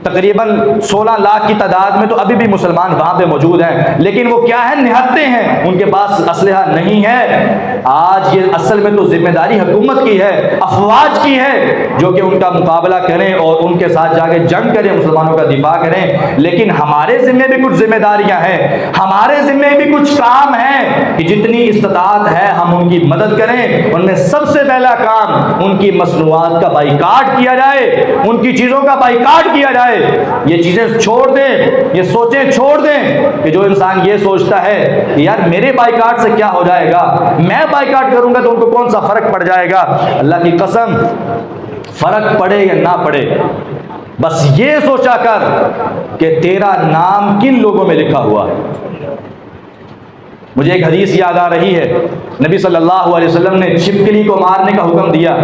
تقریباً 16 لاکھ کی تعداد میں تو ابھی بھی مسلمان وہاں پہ موجود ہیں، لیکن وہ کیا ہے؟ نہتے ہیں، ان کے پاس اسلحہ نہیں ہے۔ آج یہ اصل میں تو ذمہ داری حکومت کی ہے، افواج کی ہے، جو کہ ان کا مقابلہ کریں اور ان کے ساتھ جا کے جنگ کریں، مسلمانوں کا دفاع کریں۔ لیکن ہمارے ذمہ بھی کچھ ذمہ داریاں ہیں، ہمارے ذمہ بھی کچھ کام ہیں کہ جتنی استطاعت ہے ہم ان کی مدد کریں۔ ان میں سب سے پہلا کام ان کی مصنوعات کا بائیکاٹ کیا جائے، ان کی چیزوں کا بائیکاٹ کیا جائے۔ یہ چیزیں چھوڑ دیں، یہ سوچیں چھوڑ دیں کہ جو انسان یہ سوچتا ہے کہ یار میرے بائیکاٹ سے کیا ہو جائے گا، میں بائیکاٹ کروں گا تو ان کو کون سا فرق پڑ جائے گا۔ اللہ کی قسم، فرق پڑے یا نہ پڑے، بس یہ سوچا کر کہ تیرا نام کن لوگوں میں لکھا ہوا ہے۔ مجھے ایک حدیث یاد آ رہی ہے، نبی صلی اللہ علیہ وسلم نے چھپکلی کو مارنے کا حکم دیا،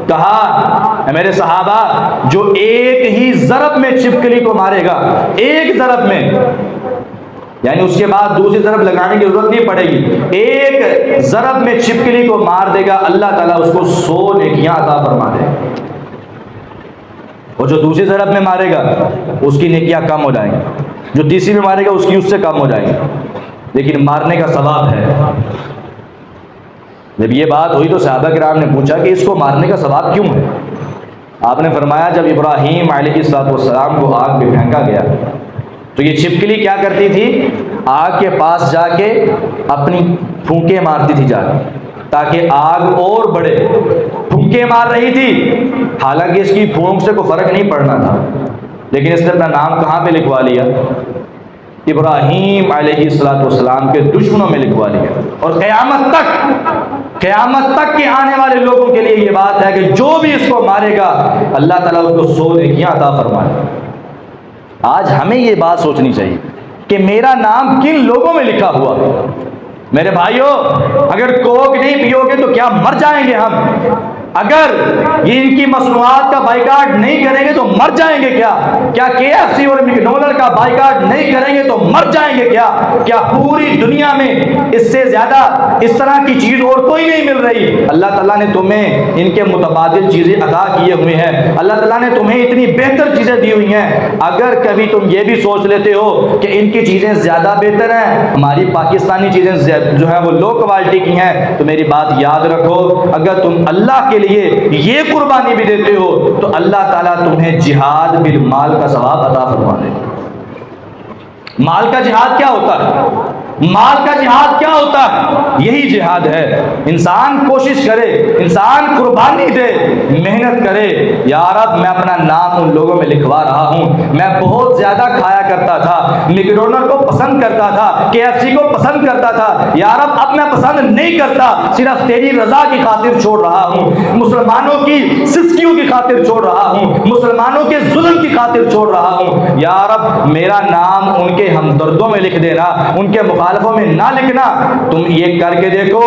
کہا میرے صحابہ جو ایک ہی ضرب میں چھپکلی کو مارے گا، ایک ضرب میں، یعنی اس کے بعد دوسری ضرب لگانے کی ضرورت نہیں پڑے گی، ایک ضرب میں چھپکلی کو مار دے گا، اللہ تعالیٰ اس کو 100 نیکیاں عطا فرما دے گا۔ اور جو دوسری ضرب میں مارے گا اس کی نیکیاں کم ہو جائیں گی، جو تیسری میں مارے گا اس کی اس سے کم ہو جائیں گی، لیکن مارنے کا ثواب ہے۔ جب یہ بات ہوئی تو صحابہ کرام نے پوچھا کہ اس کو مارنے کا ثواب کیوں ہے؟ آپ نے فرمایا جب ابراہیم علیہ السلام کو آگ میں پھینکا گیا تو یہ چھپکلی کیا کرتی تھی؟ آگ کے پاس جا کے اپنی پھونکیں مارتی تھی جا کے، تاکہ آگ اور بڑھے، پھونکیں مار رہی تھی، حالانکہ اس کی پھونک سے کوئی فرق نہیں پڑنا تھا، لیکن اس نے اپنا نام کہاں پہ لکھوا لیا؟ ابراہیم علیہ السلام کے دشمنوں میں لکھوا لیا۔ اور قیامت تک کے آنے والے لوگوں کے لیے یہ بات ہے کہ جو بھی اس کو مارے گا اللہ تعالیٰ اس کو 100 نیکیاں عطا فرمائے۔ آج ہمیں یہ بات سوچنی چاہیے کہ میرا نام کن لوگوں میں لکھا ہوا۔ میرے بھائیوں، اگر کوک نہیں پیو گے تو کیا مر جائیں گے ہم؟ اگر یہ ان کی مصنوعات کا بائیکاٹ نہیں کریں گے تو مر جائیں گے کیا؟ کیا KFC اور میکڈونلڈ کا بائیکاٹ نہیں کریں گے تو مر جائیں گے کیا؟ کیا پوری دنیا میں اس سے زیادہ اس طرح کی چیز اور کوئی نہیں مل رہی؟ اللہ تعالیٰ نے تمہیں ان کے متبادل چیزیں عطا کیے ہوئے ہیں، اللہ تعالیٰ نے تمہیں اتنی بہتر چیزیں دی ہوئی ہیں۔ اگر کبھی تم یہ بھی سوچ لیتے ہو کہ ان کی چیزیں زیادہ بہتر ہیں، ہماری پاکستانی چیزیں جو ہیں وہ لو کوالٹی کی ہیں، تو میری بات یاد رکھو، اگر تم اللہ کے لیے یہ قربانی بھی دیتے ہو تو اللہ تعالیٰ تمہیں جہاد بالمال کا ثواب عطا فرما دے۔ مال کا جہاد کیا ہوتا ہے؟ مال کا جہاد کیا ہوتا ہے؟ یہی جہاد ہے۔ انسان کوشش کرے، انسان قربانی دے، محنت کرے، یا رب میں اپنا نام ان لوگوں میں لکھوا رہا ہوں، میں بہت زیادہ کھایا کرتا تھا، میکڈونلڈ کو پسند کرتا تھا، KFC کو پسند کرتا تھا، یا رب اب میں پسند نہیں کرتا، صرف تیری رضا کی خاطر چھوڑ رہا ہوں، مسلمانوں کی سسکیوں کی خاطر چھوڑ رہا ہوں، مسلمانوں کے ظلم کی خاطر چھوڑ رہا ہوں، یا رب میرا نام ان کے ہمدردوں میں لکھ دینا، ان کے مخالفوں میں نہ لکھنا۔ تم یہ کر کے دیکھو،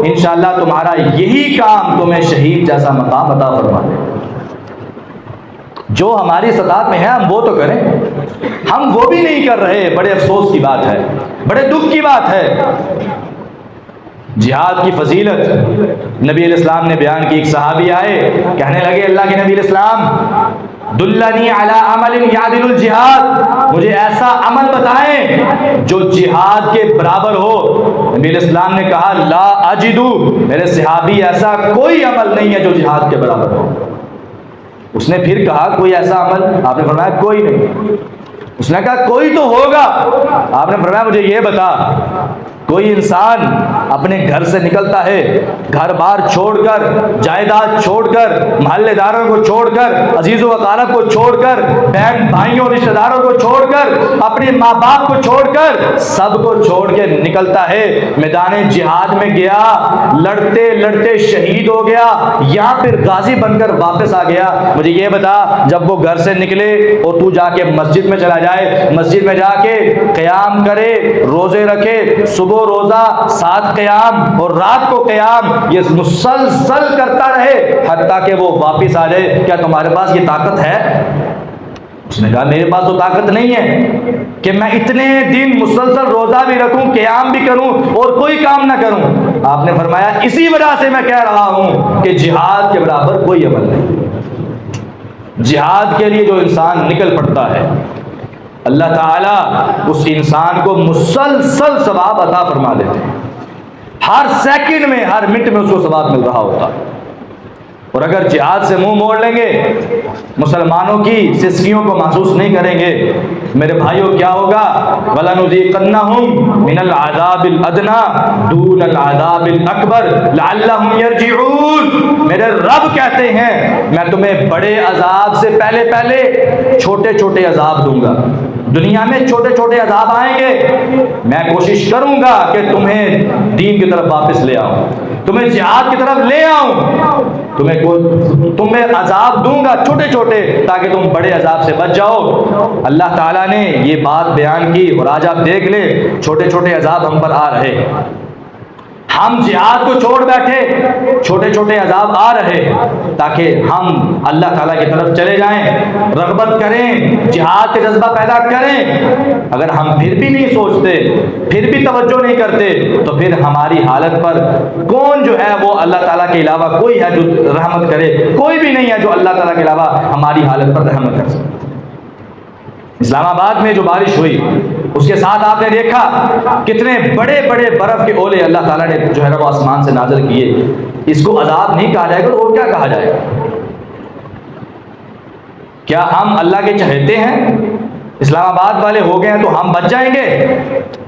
انشاءاللہ تمہارا یہی کام تمہیں شہید جیسا مقام عطا فرما دے۔ جو ہماری استطاعت میں ہے ہم وہ تو کریں، ہم وہ بھی نہیں کر رہے، بڑے افسوس کی بات ہے، بڑے دکھ کی بات ہے۔ جہاد کی فضیلت نبی علیہ السلام نے بیان کی۔ ایک صحابی آئے، کہنے لگے اللہ کے نبی علیہ السلام دلنی علی عمل یعدل الجہاد، مجھے ایسا عمل بتائیں جو جہاد کے برابر ہو۔ نبی علیہ السلام نے کہا لا اجدو، میرے صحابی ایسا کوئی عمل نہیں ہے جو جہاد کے برابر ہو۔ اس نے پھر کہا کوئی ایسا عمل؟ آپ نے فرمایا کوئی نہیں۔ اس نے کہا کوئی تو ہوگا۔ آپ نے فرمایا مجھے یہ بتا کوئی انسان اپنے گھر سے نکلتا ہے، گھر بار چھوڑ کر، جائیداد چھوڑ کر، محلے داروں کو چھوڑ کر، عزیز و اقارب کو چھوڑ کر، بہن بھائیوں رشتہ داروں کو چھوڑ کر، اپنے ماں باپ کو چھوڑ کر، سب کو چھوڑ کے نکلتا ہے، میدان جہاد میں گیا، لڑتے لڑتے شہید ہو گیا، یا پھر غازی بن کر واپس آ گیا۔ مجھے یہ بتا، جب وہ گھر سے نکلے اور تو جا کے مسجد میں چلا جائے، مسجد میں جا کے قیام کرے، روزے رکھے، صبح روزہ، ساتھ قیام اور رات کو قیام، یہ مسلسل کرتا رہے حتیٰ کہ وہ واپس آ جائے، کیا تمہارے پاس یہ طاقت ہے؟ اس نے کہا میرے پاس تو طاقت نہیں ہے کہ میں اتنے دن مسلسل روزہ بھی رکھوں، قیام بھی کروں اور کوئی کام نہ کروں۔ آپ نے فرمایا اسی وجہ سے میں کہہ رہا ہوں کہ جہاد کے برابر کوئی عمل نہیں۔ جہاد کے لیے جو انسان نکل پڑتا ہے، اللہ تعالیٰ اس انسان کو مسلسل ثواب عطا فرما دیتے ہیں، ہر سیکنڈ میں، ہر منٹ میں اس کو ثواب مل رہا ہوتا۔ اور اگر جہاد سے منہ موڑ لیں گے، مسلمانوں کی سسکیوں کو محسوس نہیں کریں گے، میرے بھائیوں کیا ہوگا؟ وَلَنُذِيقَنَّهُم مِّنَ الْعَذَابِ الْأَدْنَىٰ دُونَ الْعَذَابِ الْأَكْبَرِ لَعَلَّهُمْ يَرْجِعُونَ۔ میرے رب کہتے ہیں میں تمہیں بڑے عذاب سے پہلے چھوٹے چھوٹے عذاب دوں گا۔ دنیا میں چھوٹے چھوٹے عذاب آئیں گے، میں کوشش کروں گا کہ تمہیں دین کی طرف واپس لے آؤں، تمہیں جہاد کی طرف لے آؤں، تمہیں عذاب دوں گا چھوٹے چھوٹے تاکہ تم بڑے عذاب سے بچ جاؤ۔ اللہ تعالیٰ نے یہ بات بیان کی اور آج آپ دیکھ لیں چھوٹے چھوٹے عذاب ہم پر آ رہے، ہم جہاد کو چھوڑ بیٹھے، چھوٹے چھوٹے عذاب آ رہے تاکہ ہم اللہ تعالیٰ کی طرف چلے جائیں، رغبت کریں، جہاد کا جذبہ پیدا کریں۔ اگر ہم پھر بھی نہیں سوچتے، پھر بھی توجہ نہیں کرتے، تو پھر ہماری حالت پر کون جو ہے وہ اللہ تعالیٰ کے علاوہ کوئی ہے جو رحمت کرے؟ کوئی بھی نہیں ہے جو اللہ تعالیٰ کے علاوہ ہماری حالت پر رحمت کر سکے۔ اسلام آباد میں جو بارش ہوئی اس کے ساتھ آپ نے دیکھا کتنے بڑے بڑے برف کے اولے اللہ تعالیٰ نے جو ہے وہ آسمان سے نازل کیے۔ اس کو عذاب نہیں کہا جائے گا اور کیا کہا جائے گا؟ کیا ہم اللہ کے چہتے ہیں؟ اسلام آباد والے ہو گئے ہیں تو ہم بچ جائیں گے؟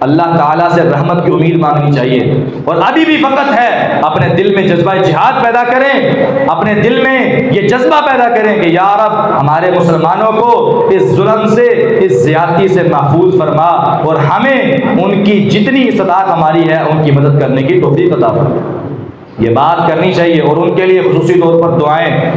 اللہ تعالیٰ سے رحمت کی امید مانگنی چاہیے، اور ابھی بھی وقت ہے، اپنے دل میں جذبہ جہاد پیدا کریں، اپنے دل میں یہ جذبہ پیدا کریں کہ یا رب ہمارے مسلمانوں کو اس ظلم سے، اس زیادتی سے محفوظ فرما، اور ہمیں ان کی جتنی استطاعت ہماری ہے ان کی مدد کرنے کی توفیق عطا فرما۔ یہ بات کرنی چاہیے، اور ان کے لیے خصوصی طور پر دعائیں،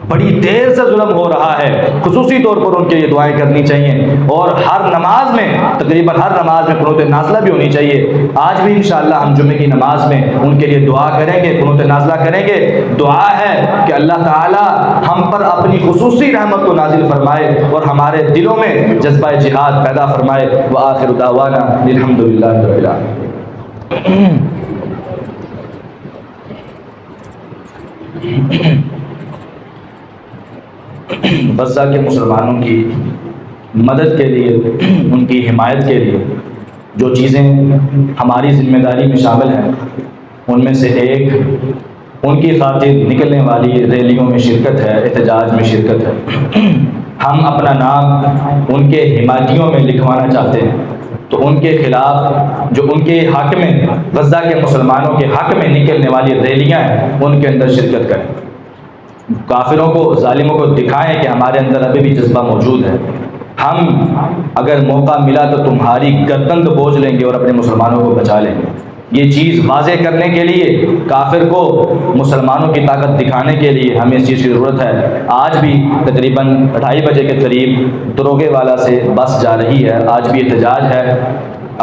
بڑی دیر سے ظلم ہو رہا ہے، خصوصی طور پر ان کے لیے دعائیں کرنی چاہیے، اور ہر نماز میں، تقریباً ہر نماز میں قنوت نازلہ بھی ہونی چاہیے۔ آج بھی انشاءاللہ ہم جمعے کی نماز میں ان کے لیے دعا کریں گے، قنوت نازلہ کریں گے۔ دعا ہے کہ اللہ تعالی ہم پر اپنی خصوصی رحمت کو نازل فرمائے اور ہمارے دلوں میں جذبہ جہاد پیدا فرمائے۔ وآخر دعوانا الحمدللہ رب العالمین۔ غزہ کے مسلمانوں کی مدد کے لیے، ان کی حمایت کے لیے جو چیزیں ہماری ذمہ داری میں شامل ہیں، ان میں سے ایک ان کی خاطر نکلنے والی ریلیوں میں شرکت ہے، احتجاج میں شرکت ہے۔ ہم اپنا نام ان کے حمایتیوں میں لکھوانا چاہتے ہیں، تو ان کے خلاف جو ان کے حق میں، غزہ کے مسلمانوں کے حق میں نکلنے والی ریلیاں ہیں، ان کے اندر شرکت کریں، کافروں کو، ظالموں کو دکھائیں کہ ہمارے اندر ابھی بھی جذبہ موجود ہے۔ ہم اگر موقع ملا تو تمہاری گردن تو بوجھ لیں گے اور اپنے مسلمانوں کو بچا لیں گے۔ یہ چیز واضح کرنے کے لیے، کافر کو مسلمانوں کی طاقت دکھانے کے لیے ہمیں اس چیز کی ضرورت ہے۔ آج بھی تقریباً 2:30 بجے کے قریب دروگے والا سے بس جا رہی ہے، آج بھی احتجاج ہے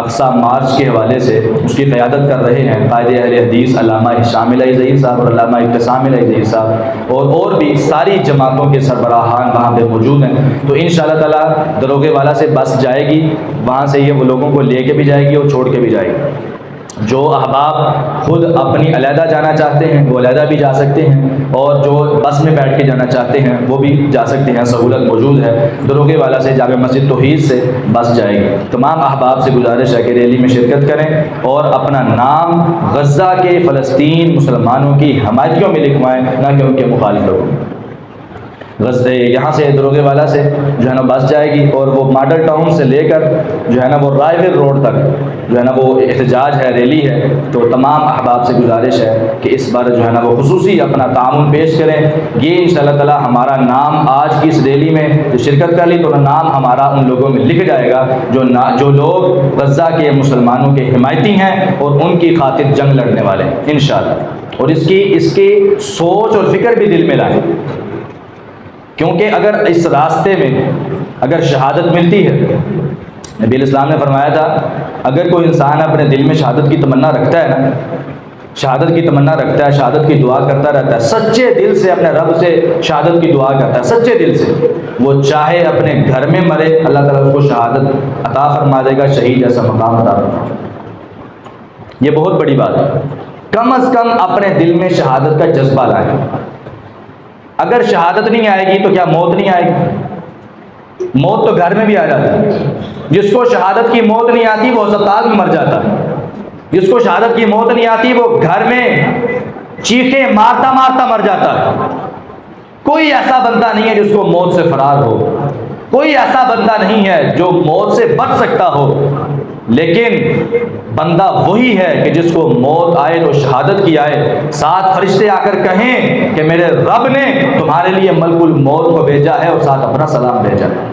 اقصی مارچ کے حوالے سے، اس کی قیادت کر رہے ہیں قائد اہل حدیث علامہ ہشام الہی ظہیر صاحب اور علامہ ابتسام الہی ظہیر صاحب، اور بھی ساری جماعتوں کے سربراہان وہاں پہ موجود ہیں۔ تو انشاءاللہ تعالیٰ دروگے والا سے بس جائے گی، وہاں سے یہ وہ لوگوں کو لے کے بھی جائے گی اور چھوڑ کے بھی جائے گی۔ جو احباب خود اپنی علیحدہ جانا چاہتے ہیں وہ علیحدہ بھی جا سکتے ہیں، اور جو بس میں بیٹھ کے جانا چاہتے ہیں وہ بھی جا سکتے ہیں، سہولت موجود ہے۔ دروگے والا سے جامع مسجد توحید سے بس جائے گی۔ تمام احباب سے گزارش ہے کہ ریلی میں شرکت کریں اور اپنا نام غزہ کے فلسطین مسلمانوں کی حمایتیوں میں لکھوائیں، نہ کہ ان کے مخالف لوگوں۔ یہاں سے دروگے والا سے جو ہے نا بس جائے گی، اور وہ ماڈل ٹاؤن سے لے کر جو ہے نا وہ رائے ول روڈ تک جو ہے نا وہ احتجاج ہے، ریلی ہے، تو تمام احباب سے گزارش ہے کہ اس بار جو ہے نا وہ خصوصی اپنا تعاون پیش کریں۔ یہ انشاءاللہ تعالی ہمارا نام آج کی اس ریلی میں جو شرکت کر لی تو نام ہمارا ان لوگوں میں لکھ جائے گا جو لوگ غزہ کے مسلمانوں کے حمایتی ہیں اور ان کی خاطر جنگ لڑنے والے ہیں انشاءاللہ، اور اس کی سوچ اور فکر بھی دل میں لائیں، کیونکہ اگر اس راستے میں اگر شہادت ملتی ہے، نبی علیہ السلام نے فرمایا تھا اگر کوئی انسان اپنے دل میں شہادت کی تمنا رکھتا ہے نا، شہادت کی تمنا رکھتا ہے، شہادت کی دعا کرتا رہتا ہے، سچے دل سے اپنے رب سے شہادت کی دعا کرتا ہے، سچے دل سے، وہ چاہے اپنے گھر میں مرے اللہ تعالیٰ اس کو شہادت عطا فرما دے گا، شہید جیسا مقام عطا فرما دے گا۔ یہ بہت بڑی بات ہے، کم از کم اپنے دل میں شہادت کا جذبہ لائیں۔ اگر شہادت نہیں آئے گی تو کیا موت نہیں آئے گی؟ موت تو گھر میں بھی آ جاتی ہے، جس کو شہادت کی موت نہیں آتی وہ ہسپتال میں مر جاتا ہے، جس کو شہادت کی موت نہیں آتی وہ گھر میں چیخیں مارتا مارتا مر جاتا ہے۔ کوئی ایسا بندہ نہیں ہے جس کو موت سے فرار ہو، کوئی ایسا بندہ نہیں ہے جو موت سے بچ سکتا ہو، لیکن بندہ وہی ہے کہ جس کو موت آئے تو شہادت کی آئے، ساتھ فرشتے آ کر کہیں کہ میرے رب نے تمہارے لیے ملک الموت کو بھیجا ہے اور ساتھ اپنا سلام بھیجا ہے۔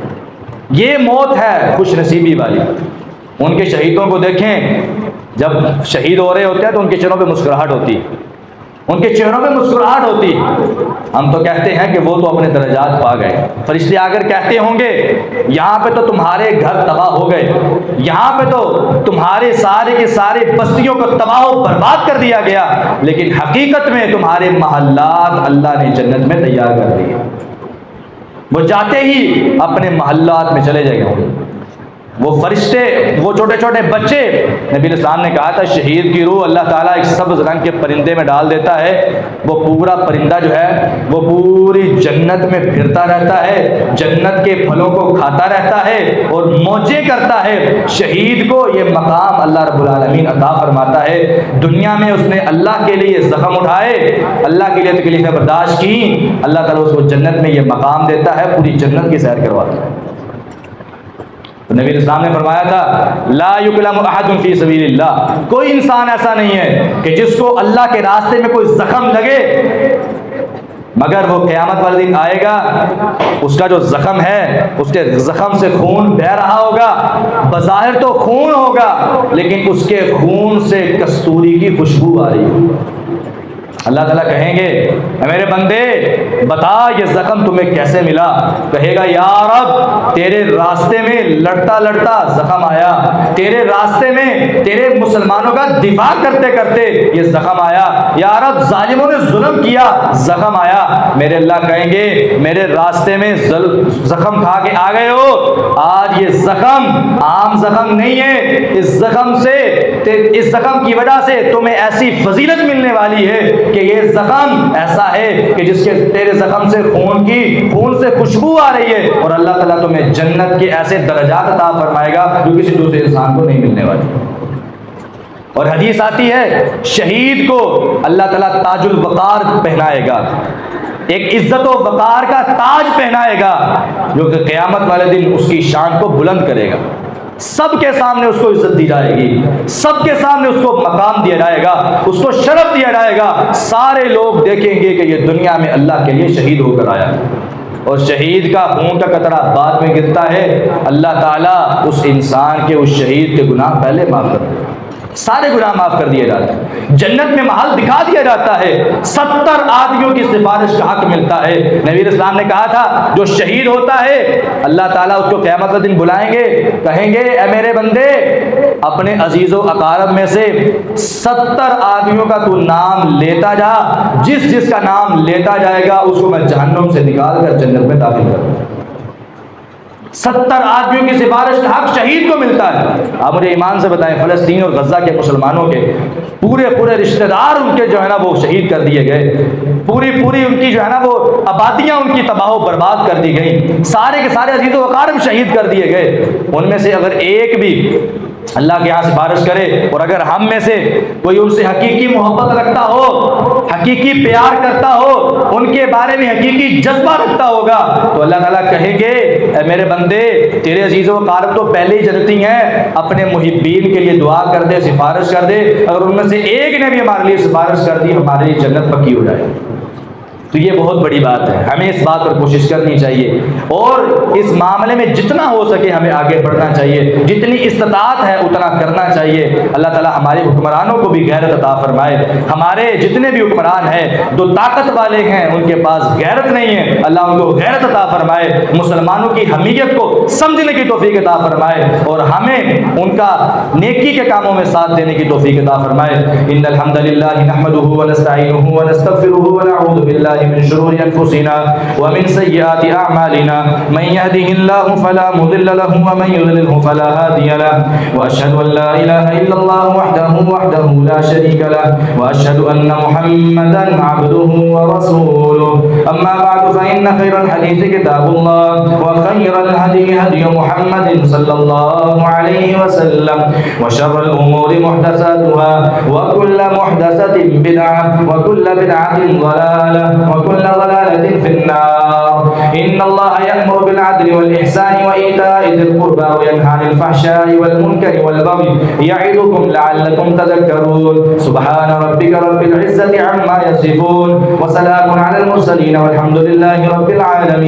یہ موت ہے خوش نصیبی والی۔ ان کے شہیدوں کو دیکھیں، جب شہید ہو رہے ہوتے ہیں تو ان کے چہروں پہ مسکراہٹ ہوتی ہے، ان کے چہروں پہ مسکراہٹ ہوتی ہے۔ ہم تو کہتے ہیں کہ وہ تو اپنے درجات پا گئے، فرشتے آ کر کہتے ہوں گے یہاں پہ تو تمہارے گھر تباہ ہو گئے، یہاں پہ تو تمہارے سارے کے سارے بستیوں کو تباہ و برباد کر دیا گیا، لیکن حقیقت میں تمہارے محلات اللہ نے جنت میں تیار کر دیے۔ وہ جاتے ہی اپنے محلات میں چلے جائیں گے۔ وہ فرشتے، وہ چھوٹے چھوٹے بچے، نبی علیہ السلام نے کہا تھا شہید کی روح اللہ تعالیٰ ایک سبز رنگ کے پرندے میں ڈال دیتا ہے، وہ پورا پرندہ جو ہے وہ پوری جنت میں پھرتا رہتا ہے، جنت کے پھلوں کو کھاتا رہتا ہے اور موجیں کرتا ہے۔ شہید کو یہ مقام اللہ رب العالمین عطا فرماتا ہے۔ دنیا میں اس نے اللہ کے لیے زخم اٹھائے، اللہ کے لیے تکلیفیں برداشت کی، اللہ تعالیٰ اس کو جنت میں یہ مقام دیتا ہے، پوری جنت کی سیر کرواتا ہے۔ تو نبی اسلام نے فرمایا تھا لا یکلم احد فی سبیل اللہ، کوئی انسان ایسا نہیں ہے کہ جس کو اللہ کے راستے میں کوئی زخم لگے مگر وہ قیامت والے دن آئے گا، اس کا جو زخم ہے اس کے زخم سے خون بہہ رہا ہوگا، بظاہر تو خون ہوگا لیکن اس کے خون سے کستوری کی خوشبو آ رہی ہے۔ اللہ تعالیٰ کہیں گے اے میرے بندے بتا یہ زخم تمہیں کیسے ملا؟ کہے گا یا رب تیرے راستے میں لڑتا لڑتا زخم آیا، تیرے راستے میں تیرے مسلمانوں کا دفاع کرتے کرتے یہ زخم آیا، یا رب ظالموں نے ظلم کیا زخم آیا۔ میرے اللہ کہیں گے میرے راستے میں زخم کھا کے آ گئے ہو، آج یہ زخم عام زخم نہیں ہے، اس زخم کی وجہ سے تمہیں ایسی فضیلت ملنے والی ہے کہ یہ زخم ایسا ہے کہ جس کے تیرے زخم سے خون سے خوشبو آ رہی ہے، اور اللہ تعالیٰ تمہیں جنت کے ایسے درجات عطا فرمائے گا جو کسی دوسرے انسان کو نہیں ملنے والی۔ اور حدیث آتی ہے شہید کو اللہ تعالیٰ تاج الوقار پہنائے گا، ایک عزت و وقار کا تاج پہنائے گا جو کہ قیامت والے دن اس کی شان کو بلند کرے گا، سب کے سامنے اس کو عزت دی جائے گی، سب کے سامنے اس کو مقام دیا جائے گا، اس کو شرف دیا جائے گا، سارے لوگ دیکھیں گے کہ یہ دنیا میں اللہ کے لیے شہید ہو کر آیا۔ اور شہید کا خون کا قطرہ بعد میں گرتا ہے، اللہ تعالیٰ اس انسان کے اس شہید کے گناہ پہلے معاف کر دیتا ہے، سارے گناہ معاف کر دیے جاتے ہیں، جنت میں محل دکھا دیا جاتا ہے، 70 آدمیوں کی سفارش کا حق ملتا ہے۔ نبی علیہ السلام نے کہا تھا جو شہید ہوتا ہے اللہ تعالیٰ اس کو قیامت کے دن بلائیں گے، کہیں گے اے میرے بندے اپنے عزیز و اقارب میں سے 70 آدمیوں کا تو نام لیتا جا، جس جس کا نام لیتا جائے گا اس کو میں جہنم سے نکال کر جنت میں داخل کروں گا۔ 70 آدمیوں کی سفارش کا حق شہید کو ملتا ہے۔ آپ مجھے ایمان سے بتائیں فلسطین اور غزہ کے مسلمانوں کے پورے رشتہ دار ان کے جو ہے نا وہ شہید کر دیے گئے، پوری ان کی جو ہے نا وہ آبادیاں ان کی تباہ و برباد کر دی گئیں، سارے کے سارے عزیز و اقارب شہید کر دیے گئے۔ ان میں سے اگر ایک بھی اللہ کے یہاں سفارش کرے۔ اور اگر ہم میں سے کوئی ان سے حقیقی محبت رکھتا ہو، حقیقی پیار کرتا ہو، ان کے بارے میں حقیقی جذبہ رکھتا ہوگا، تو اللہ تعالیٰ کہیں گے اے میرے بندے، تیرے عزیز و اقارب تو پہلے ہی جنتی ہیں، اپنے محبین کے لیے دعا کر دے، سفارش کر دے، اگر ان میں سے ایک نے بھی ہمارے لیے سفارش کر دی ہمارے لیے جنت پکی ہو جائے۔ تو یہ بہت بڑی بات ہے، ہمیں اس بات پر کوشش کرنی چاہیے، اور اس معاملے میں جتنا ہو سکے ہمیں آگے بڑھنا چاہیے، جتنی استطاعت ہے اتنا کرنا چاہیے۔ اللہ تعالیٰ ہمارے حکمرانوں کو بھی غیرت عطا فرمائے، ہمارے جتنے بھی حکمران ہیں جو طاقت والے ہیں ان کے پاس غیرت نہیں ہے، اللہ ان کو غیرت عطا فرمائے، مسلمانوں کی حمیت کو سمجھنے کی توفیق عطا فرمائے، اور ہمیں ان کا نیکی کے کاموں میں ساتھ دینے کی توفیق عطا فرمائے۔ ان الحمد للہ نحمدہ ونستعینہ ونستغفرہ ونعوذ باللہ من شرور انفسنا ومن سیئات اعمالنا من يهده الله فلا مضل له ومن يضلل فلا هادي له واشهد ان لا اله الا الله وحده لا شريك له واشهد ان محمدا عبده ورسوله اما بعد فان خير الحديث كتاب الله وخير الهدي هدي محمد صلى الله عليه وسلم وشر الامور محدثاتها وكل محدثة بدعة وكل بدعة ضلالة وكل ضلالة في النار إن الله يأمر بالعدل والإحسان وإيتاء ذي القربى وينهى عن الفحشاء والمنكر والبغي يعظكم لعلكم تذكرون سبحان ربك رب العزة عما يصفون وسلام على المرسلين والحمد لله رب العالمين